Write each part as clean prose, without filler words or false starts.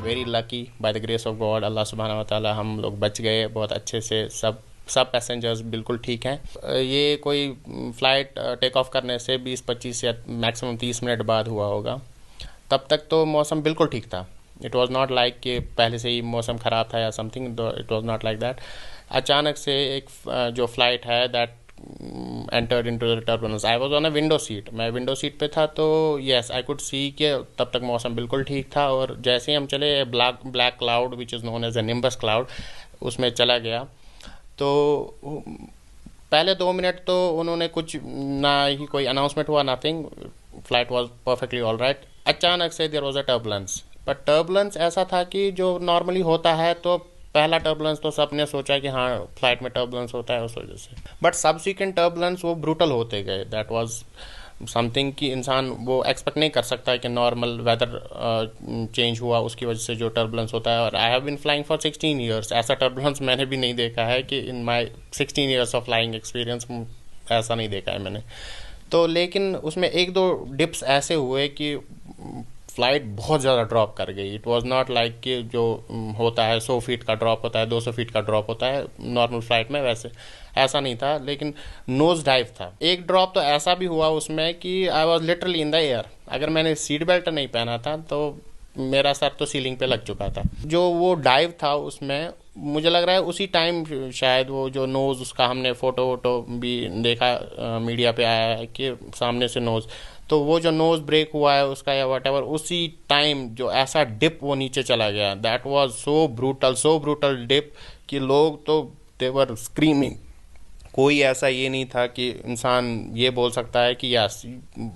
Very lucky by the grace of God, अल्लाह सुब्हानहू व तआला, हम लोग बच गए बहुत अच्छे से। सब पैसेंजर्स बिल्कुल ठीक हैं। ये कोई फ़्लाइट टेक ऑफ करने से 20-25 या मैक्सिमम 30 मिनट बाद हुआ होगा। तब तक तो मौसम बिल्कुल ठीक था। इट वॉज़ नॉट लाइक कि पहले से ही मौसम ख़राब था या something, it was not like that. अचानक से एक जो फ़्लाइट है that entered into the turbulence. I was on a window seat, मैं विंडो सीट पे था, तो यस आई कुड सी कि तब तक मौसम बिल्कुल ठीक था। और जैसे ही हम चले, black cloud which is known as a nimbus cloud, उसमें चला गया। तो पहले 2 मिनट तो उन्होंने कुछ ना ही कोई अनाउंसमेंट हुआ, nothing, flight was perfectly all right. अचानक से देयर वाज अ टर्बुलेंस, पर टर्बुलेंस ऐसा था कि जो नॉर्मली होता है, तो पहला टर्बुलेंस तो सबने सोचा कि हाँ फ्लाइट में टर्बुलेंस होता है उस वजह से, बट सब्सिक्वेंट टर्बुलेंस वो ब्रूटल होते गए। दैट वाज समथिंग कि इंसान वो एक्सपेक्ट नहीं कर सकता है कि नॉर्मल वेदर चेंज हुआ उसकी वजह से जो टर्बुलेंस होता है। और I have been flying for 16 years, ऐसा टर्बुलेंस मैंने भी नहीं देखा है कि in my 16 years of flying experience ऐसा नहीं देखा है मैंने। तो लेकिन उसमें एक दो डिप्स ऐसे हुए कि फ्लाइट बहुत ज़्यादा ड्रॉप कर गई। इट वाज नॉट लाइक कि जो होता है 100 फीट का ड्रॉप होता है, 200 फीट का ड्रॉप होता है नॉर्मल फ्लाइट में, वैसे ऐसा नहीं था, लेकिन नोज डाइव था। एक ड्रॉप तो ऐसा भी हुआ उसमें कि I was literally in the air. अगर मैंने सीट बेल्ट नहीं पहना था तो मेरा सर तो सीलिंग पे लग चुका था। जो वो डाइव था उसमें मुझे लग रहा है उसी टाइम शायद वो जो नोज़ उसका हमने फ़ोटो वोटो भी देखा, मीडिया पे आया है कि सामने से नोज़, तो वो जो नोज़ ब्रेक हुआ है उसका या वट एवर, उसी टाइम जो ऐसा डिप वो नीचे चला गया, that was so brutal dip कि लोग तो दे वर स्क्रीमिंग। कोई ऐसा ये नहीं था कि इंसान ये बोल सकता है कि यस,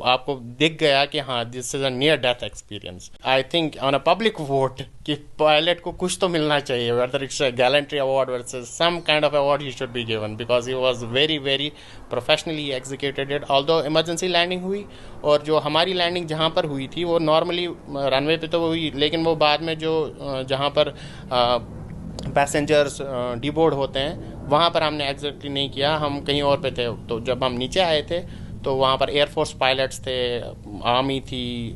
आपको दिख गया कि हाँ this is a near death experience. I think on a public vote कि पायलट को कुछ तो मिलना चाहिए, whether it's a gallantry award versus some kind of award he should be given, because he was very very professionally executed it. Although emergency landing हुई, और जो हमारी लैंडिंग जहाँ पर हुई थी वो नॉर्मली रनवे पे तो हुई, लेकिन वो बाद में जो जहाँ पर पैसेंजर्स डिबोर्ड होते हैं वहाँ पर हमने एग्जैक्टली नहीं किया, हम कहीं और पे थे। तो जब हम नीचे आए थे तो वहाँ पर एयरफोर्स पायलट्स थे, आर्मी थी,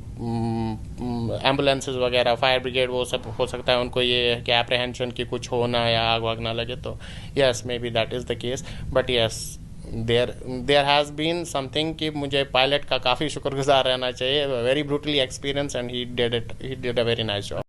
एम्बुलेंसेस वगैरह, फायर ब्रिगेड, वो सब हो सकता है उनको ये है कि एप्रीहेंशन की कुछ होना या आग वाग ना लगे। तो yes may be that is the case, but yes there has been something कि मुझे पायलट का काफ़ी शुक्रगुजार रहना चाहिए। Very brutally experience and he did a very nice job.